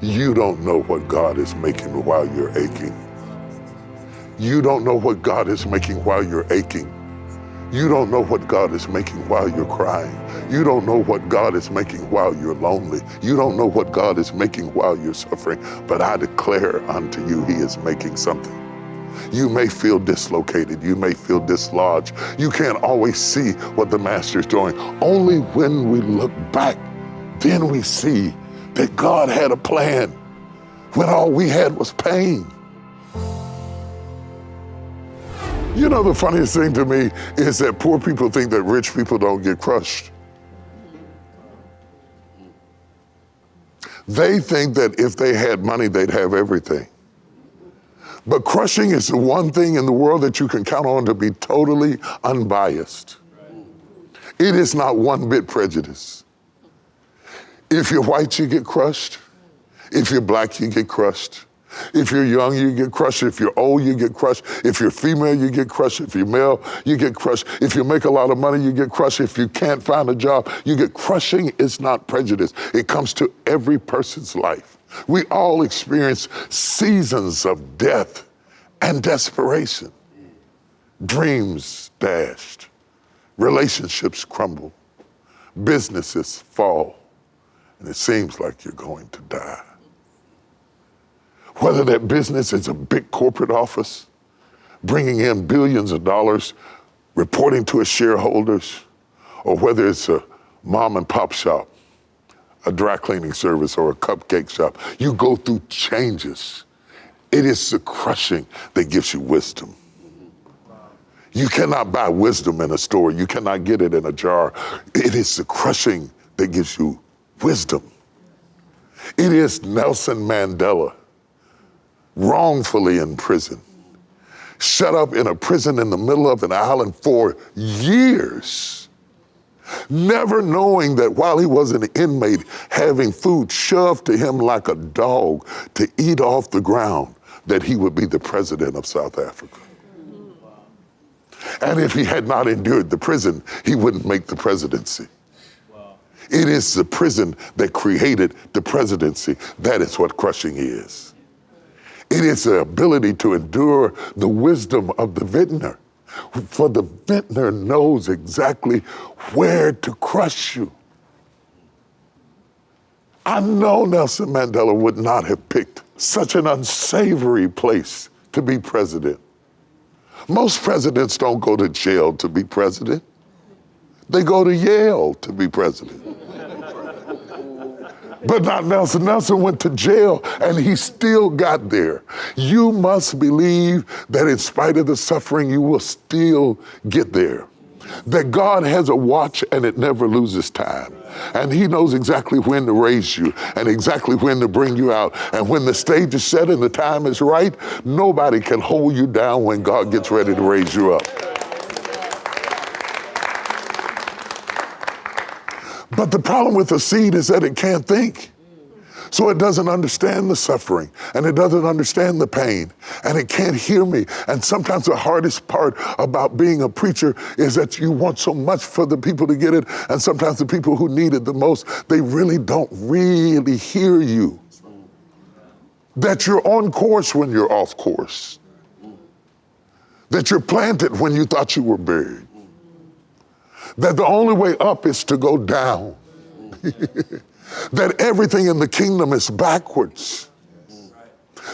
You don't know what God is making while you're aching. You don't know what God is making while you're aching. You don't know what God is making while you're crying. You don't know what God is making while you're lonely. You don't know what God is making while you're suffering. But I declare unto you, he is making something. You may feel dislocated. You may feel dislodged. You can't always see what the master's doing. Only when we look back, then we see that God had a plan when all we had was pain. You know, the funniest thing to me is that poor people think that rich people don't get crushed. They think that if they had money, they'd have everything. But crushing is the one thing in the world that you can count on to be totally unbiased. It is not one bit prejudice. If you're white, you get crushed. If you're black, you get crushed. If you're young, you get crushed. If you're old, you get crushed. If you're female, you get crushed. If you're male, you get crushed. If you make a lot of money, you get crushed. If you can't find a job, you get crushing. Is not prejudice. It comes to every person's life. We all experience seasons of death and desperation. Dreams dashed. Relationships crumble. Businesses fall. And it seems like you're going to die. Whether that business is a big corporate office, bringing in billions of dollars, reporting to its shareholders, or whether it's a mom and pop shop, a dry cleaning service, or a cupcake shop, you go through changes. It is the crushing that gives you wisdom. You cannot buy wisdom in a store. You cannot get it in a jar. It is the crushing that gives you wisdom. It is Nelson Mandela, wrongfully in prison, shut up in a prison in the middle of an island for years, never knowing that while he was an inmate, having food shoved to him like a dog to eat off the ground, that he would be the president of South Africa. And if he had not endured the prison, he wouldn't make the presidency. It is the prison that created the presidency. That is what crushing is. It is the ability to endure the wisdom of the Vintner. For the Vintner knows exactly where to crush you. I know Nelson Mandela would not have picked such an unsavory place to be president. Most presidents don't go to jail to be president. They go to Yale to be president. But not Nelson. Nelson went to jail and he still got there. You must believe that in spite of the suffering, you will still get there. That God has a watch and it never loses time. And he knows exactly when to raise you and exactly when to bring you out. And when the stage is set and the time is right, nobody can hold you down when God gets ready to raise you up. But the problem with the seed is that it can't think. So it doesn't understand the suffering and it doesn't understand the pain and it can't hear me. And sometimes the hardest part about being a preacher is that you want so much for the people to get it. And sometimes the people who need it the most, they really don't really hear you. That you're on course when you're off course. That you're planted when you thought you were buried. That the only way up is to go down. That everything in the kingdom is backwards.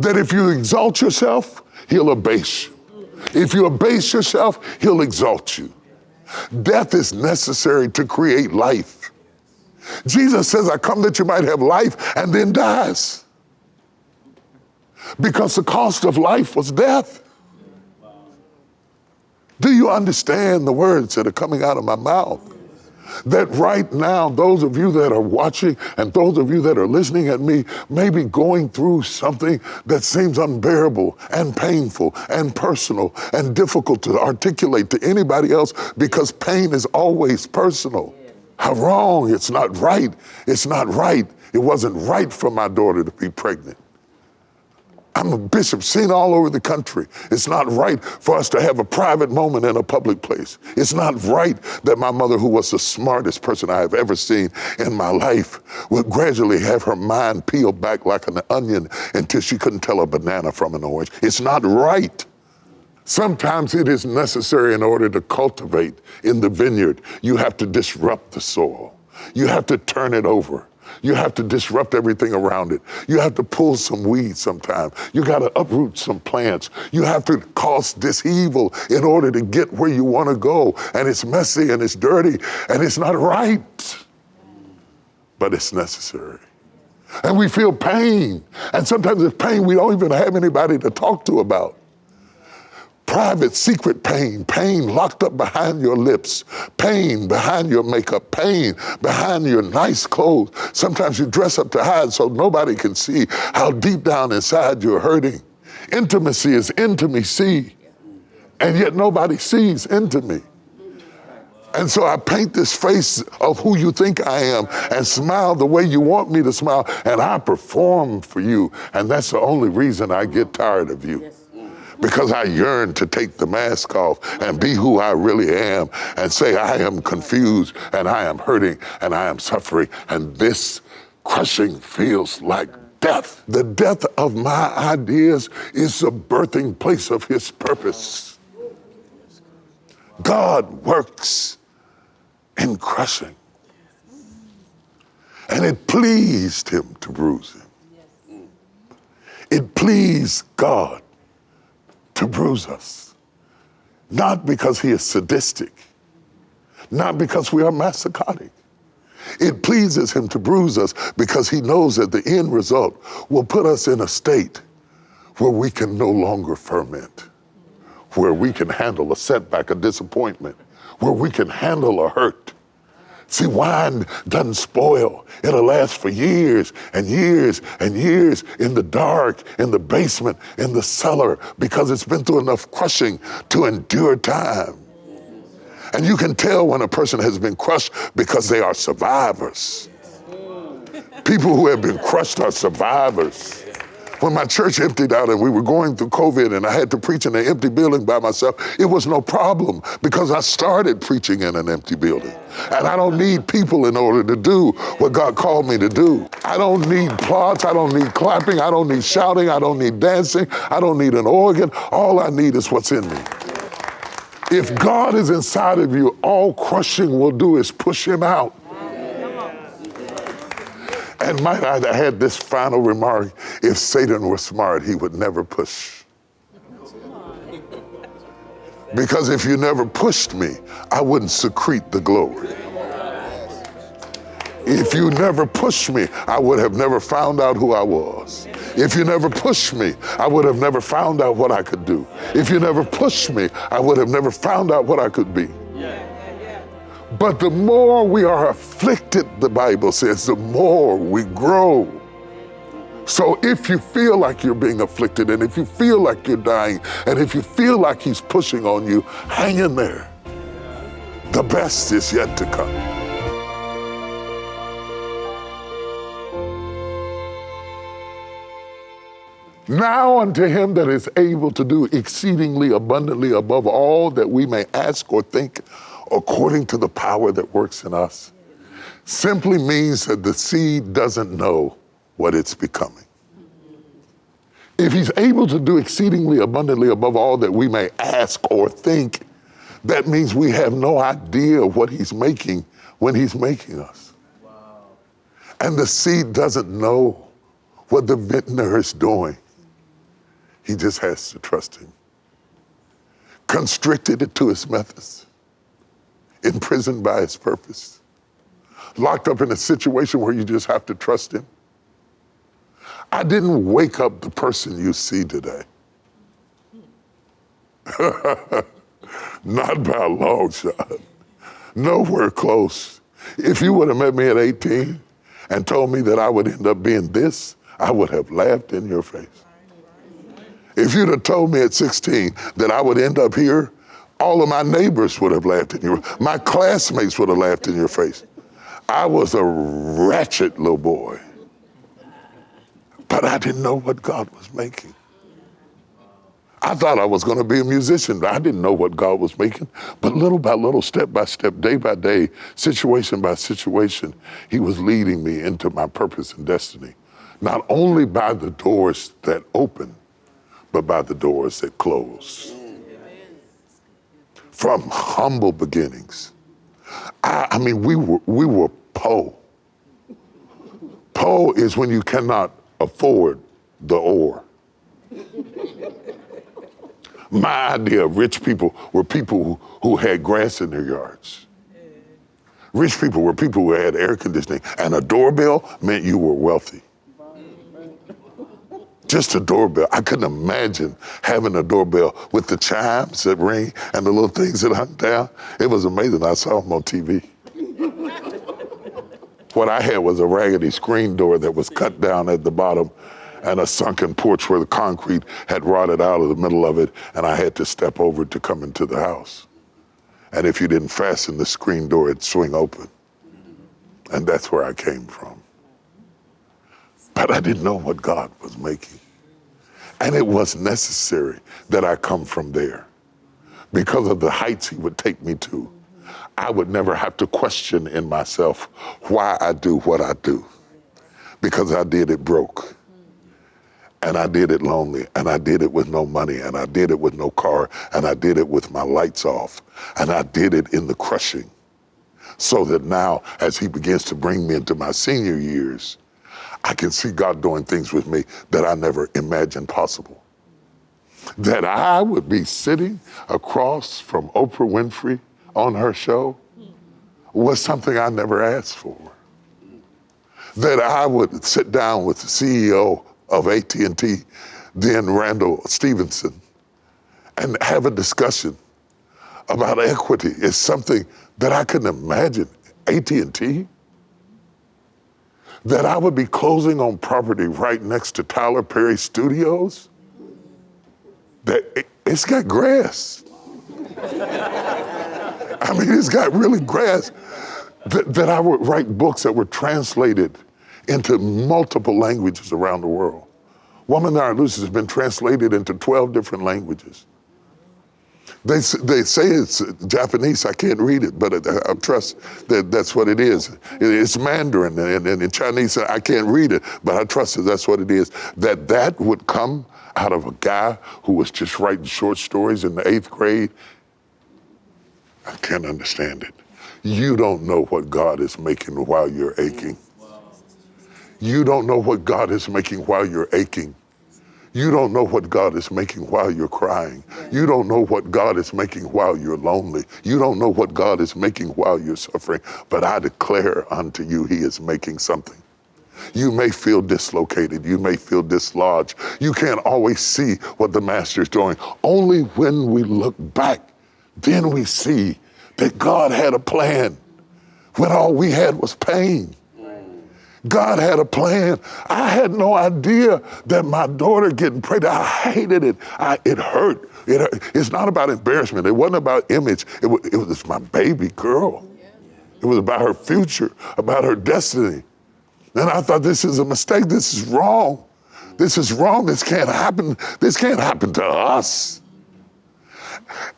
That if you exalt yourself, he'll abase you. If you abase yourself, he'll exalt you. Death is necessary to create life. Jesus says, I come that you might have life, and then dies. Because the cost of life was death. Do you understand the words that are coming out of my mouth? That right now, those of you that are watching and those of you that are listening at me may be going through something that seems unbearable and painful and personal and difficult to articulate to anybody else because pain is always personal. How wrong, it's not right. It's not right. It wasn't right for my daughter to be pregnant. I'm a bishop seen all over the country. It's not right for us to have a private moment in a public place. It's not right that my mother, who was the smartest person I have ever seen in my life, would gradually have her mind peeled back like an onion until she couldn't tell a banana from an orange. It's not right. Sometimes it is necessary in order to cultivate in the vineyard. You have to disrupt the soil. You have to turn it over. You have to disrupt everything around it. You have to pull some weeds sometimes. You got to uproot some plants. You have to cause this evil in order to get where you want to go. And it's messy and it's dirty and it's not right, but it's necessary. And we feel pain. And sometimes it's pain we don't even have anybody to talk to about. Private, secret pain, pain locked up behind your lips, pain behind your makeup, pain behind your nice clothes. Sometimes you dress up to hide so nobody can see how deep down inside you're hurting. Intimacy is intimacy, and yet nobody sees into me. And so I paint this face of who you think I am and smile the way you want me to smile, and I perform for you, and that's the only reason I get tired of you. Because I yearn to take the mask off and be who I really am and say I am confused and I am hurting and I am suffering, and this crushing feels like death. The death of my ideas is the birthing place of his purpose. God works in crushing. And it pleased him to bruise him. It pleased God to bruise us, not because he is sadistic, not because we are masochistic. It pleases him to bruise us because he knows that the end result will put us in a state where we can no longer ferment, where we can handle a setback, a disappointment, where we can handle a hurt. See, wine doesn't spoil. It'll last for years and years and years in the dark, in the basement, in the cellar, because it's been through enough crushing to endure time. And you can tell when a person has been crushed because they are survivors. People who have been crushed are survivors. When my church emptied out and we were going through COVID and I had to preach in an empty building by myself, it was no problem because I started preaching in an empty building. And I don't need people in order to do what God called me to do. I don't need applause, I don't need clapping, I don't need shouting, I don't need dancing, I don't need an organ. All I need is what's in me. If God is inside of you, all crushing will do is push him out. And might I add this final remark, if Satan were smart, he would never push. Because if you never pushed me, I wouldn't secrete the glory. If you never pushed me, I would have never found out who I was. If you never pushed me, I would have never found out what I could do. If you never pushed me, I would have never found out what I could be. But the more we are afflicted, the Bible says, the more we grow. So if you feel like you're being afflicted, and if you feel like you're dying, and if you feel like he's pushing on you, hang in there. The best is yet to come. Now unto him that is able to do exceedingly abundantly above all that we may ask or think, according to the power that works in us, simply means that the seed doesn't know what it's becoming. If he's able to do exceedingly abundantly above all that we may ask or think, that means we have no idea what he's making when he's making us. Wow. And the seed doesn't know what the vintner is doing. He just has to trust him. Constricted it to his methods. Imprisoned by his purpose. Locked up in a situation where you just have to trust him. I didn't wake up the person you see today. Not by a long shot. Nowhere close. If you would have met me at 18 and told me that I would end up being this, I would have laughed in your face. If you'd have told me at 16 that I would end up here, all of my neighbors would have laughed in your face. My classmates would have laughed in your face. I was a ratchet little boy. But I didn't know what God was making. I thought I was going to be a musician. I didn't know what God was making. But little by little, step by step, day by day, situation by situation, he was leading me into my purpose and destiny. Not only by the doors that open, but by the doors that close. From humble beginnings. I mean, we were poor. Poor is when you cannot afford the ore. My idea of rich people were people who had grass in their yards. Rich people were people who had air conditioning, and a doorbell meant you were wealthy. Just a doorbell. I couldn't imagine having a doorbell with the chimes that ring and the little things that hung down. It was amazing. I saw them on TV. What I had was a raggedy screen door that was cut down at the bottom and a sunken porch where the concrete had rotted out of the middle of it, and I had to step over to come into the house. And if you didn't fasten the screen door, it'd swing open. And that's where I came from. But I didn't know what God was making. And it was necessary that I come from there because of the heights he would take me to. I would never have to question in myself why I do what I do, because I did it broke. And I did it lonely, and I did it with no money, and I did it with no car, and I did it with my lights off, and I did it in the crushing. So that now, as he begins to bring me into my senior years, I can see God doing things with me that I never imagined possible. That I would be sitting across from Oprah Winfrey on her show was something I never asked for. That I would sit down with the CEO of AT&T, then Randall Stevenson, and have a discussion about equity is something that I couldn't imagine. AT&T? That I would be closing on property right next to Tyler Perry Studios? That it's got grass. I mean, it's got really grass. That I would write books that were translated into multiple languages around the world. Woman That Loose has been translated into 12 different languages. They say it's Japanese, I can't read it, but I trust that that's what it is. It's Mandarin, and in Chinese, I can't read it, but I trust that that's what it is. That would come out of a guy who was just writing short stories in the 8th grade. I can't understand it. You don't know what God is making while you're aching. You don't know what God is making while you're aching. You don't know what God is making while you're crying. You don't know what God is making while you're lonely. You don't know what God is making while you're suffering. But I declare unto you, he is making something. You may feel dislocated. You may feel dislodged. You can't always see what the master is doing. Only when we look back, then we see that God had a plan when all we had was pain. God had a plan. I had no idea that my daughter getting pregnant, I hated it. It hurt. It's not about embarrassment. It wasn't about image. It was my baby girl. It was about her future, about her destiny. And I thought, this is a mistake. This is wrong. This is wrong. This can't happen. This can't happen to us.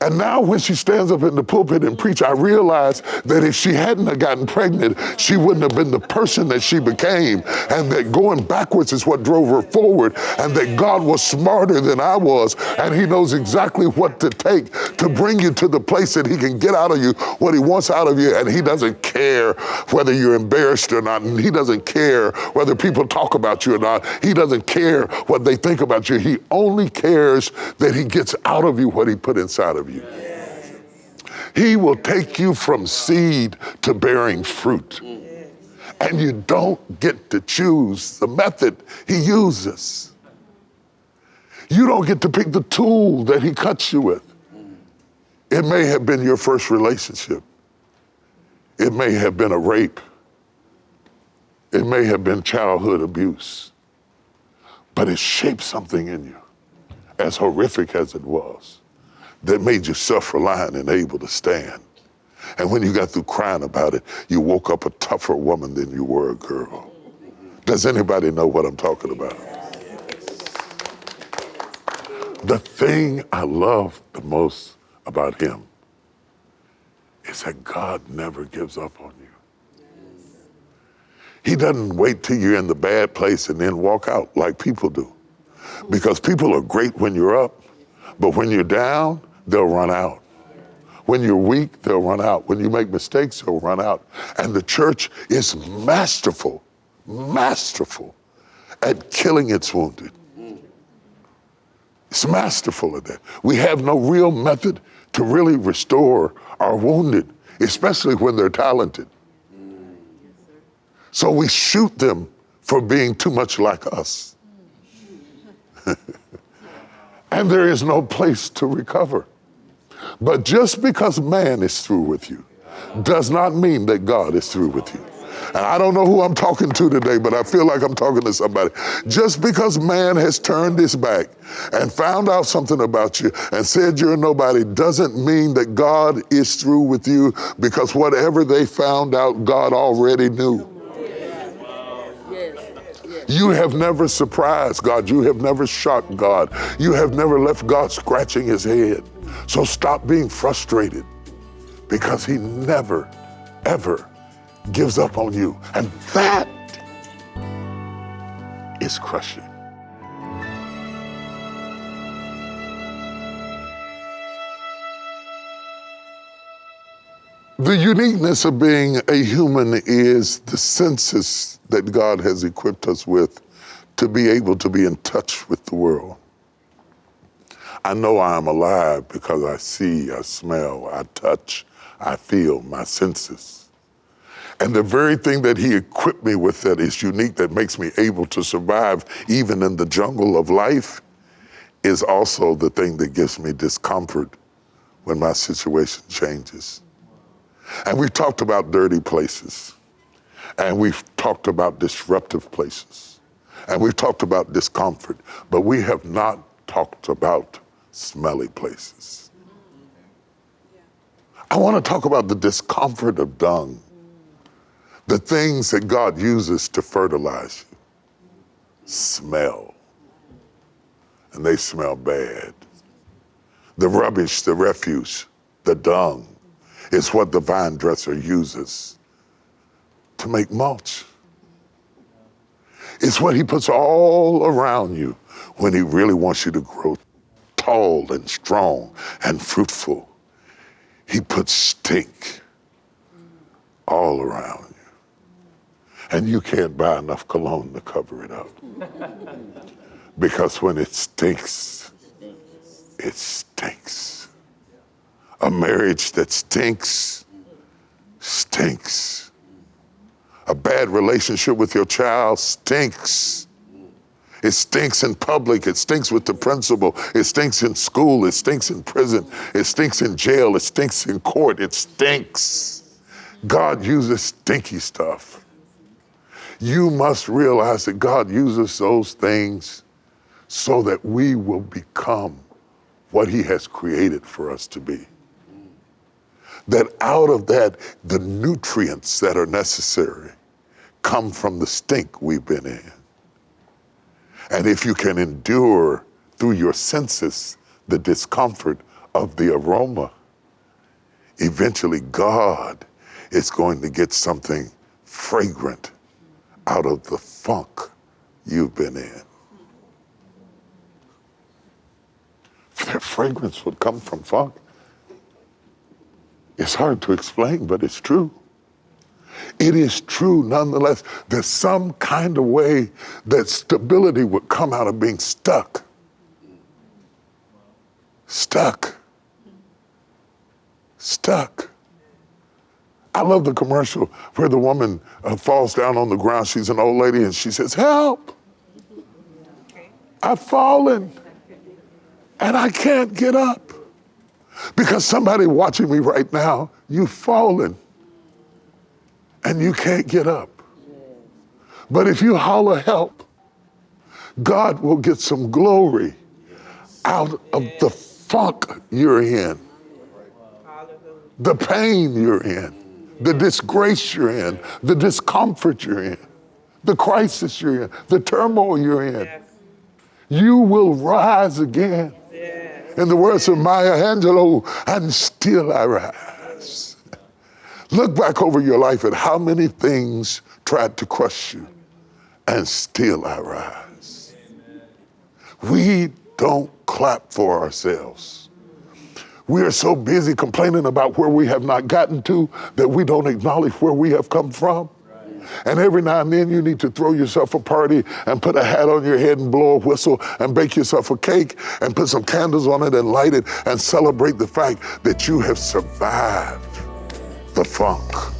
And now when she stands up in the pulpit and preach, I realize that if she hadn't have gotten pregnant, she wouldn't have been the person that she became, and that going backwards is what drove her forward, and that God was smarter than I was, and he knows exactly what to take to bring you to the place that he can get out of you what he wants out of you, and he doesn't care whether you're embarrassed or not, and he doesn't care whether people talk about you or not. He doesn't care what they think about you. He only cares that he gets out of you what he put inside of you. He will take you from seed to bearing fruit. And you don't get to choose the method he uses. You don't get to pick the tool that he cuts you with. It may have been your first relationship. It may have been a rape. It may have been childhood abuse. But it shaped something in you, as horrific as it was, that made you self-reliant and able to stand. And when you got through crying about it, you woke up a tougher woman than you were a girl. Does anybody know what I'm talking about? The thing I love the most about him is that God never gives up on you. He doesn't wait till you're in the bad place and then walk out like people do. Because people are great when you're up, but when you're down, they'll run out. When you're weak, they'll run out. When you make mistakes, they'll run out. And the church is masterful at killing its wounded. It's masterful at that. We have no real method to really restore our wounded, especially when they're talented. So we shoot them for being too much like us. And there is no place to recover. But just because man is through with you does not mean that God is through with you. And I don't know who I'm talking to today, but I feel like I'm talking to somebody. Just because man has turned his back and found out something about you and said you're nobody doesn't mean that God is through with you, because whatever they found out, God already knew. You have never surprised God. You have never shocked God. You have never left God scratching his head. So stop being frustrated, because he never, ever gives up on you. And that is crushing. The uniqueness of being a human is the senses that God has equipped us with to be able to be in touch with the world. I know I am alive because I see, I smell, I touch, I feel, my senses. And the very thing that he equipped me with that is unique, that makes me able to survive even in the jungle of life, is also the thing that gives me discomfort when my situation changes. And we've talked about dirty places, and we've talked about disruptive places, and we've talked about discomfort, but we have not talked about smelly places. I want to talk about the discomfort of dung, the things that God uses to fertilize you. Smell, and they smell bad. The rubbish, the refuse, the dung is what the vine dresser uses to make mulch. It's what he puts all around you when he really wants you to grow tall and strong and fruitful. He puts stink all around you. And you can't buy enough cologne to cover it up. Because when it stinks, it stinks. A marriage that stinks, stinks. A bad relationship with your child stinks. It stinks in public, it stinks with the principal, it stinks in school, it stinks in prison, it stinks in jail, it stinks in court, it stinks. God uses stinky stuff. You must realize that God uses those things so that we will become what he has created for us to be. That out of that, the nutrients that are necessary come from the stink we've been in. And if you can endure through your senses the discomfort of the aroma, eventually God is going to get something fragrant out of the funk you've been in. That fragrance would come from funk. It's hard to explain, but it's true. It is true nonetheless. There's some kind of way that stability would come out of being stuck. Stuck. Stuck. I love the commercial where the woman falls down on the ground. She's an old lady and she says, "Help! I've fallen and I can't get up." Because somebody watching me right now, you've fallen and you can't get up. But if you holler help, God will get some glory out of the funk you're in, the pain you're in, the disgrace you're in, the discomfort you're in, the crisis you're in, the turmoil you're in. You will rise again. In the words of Maya Angelou, and still I rise. Look back over your life at how many things tried to crush you, and still I rise. We don't clap for ourselves. We are so busy complaining about where we have not gotten to that we don't acknowledge where we have come from. And every now and then you need to throw yourself a party and put a hat on your head and blow a whistle and bake yourself a cake and put some candles on it and light it and celebrate the fact that you have survived the funk.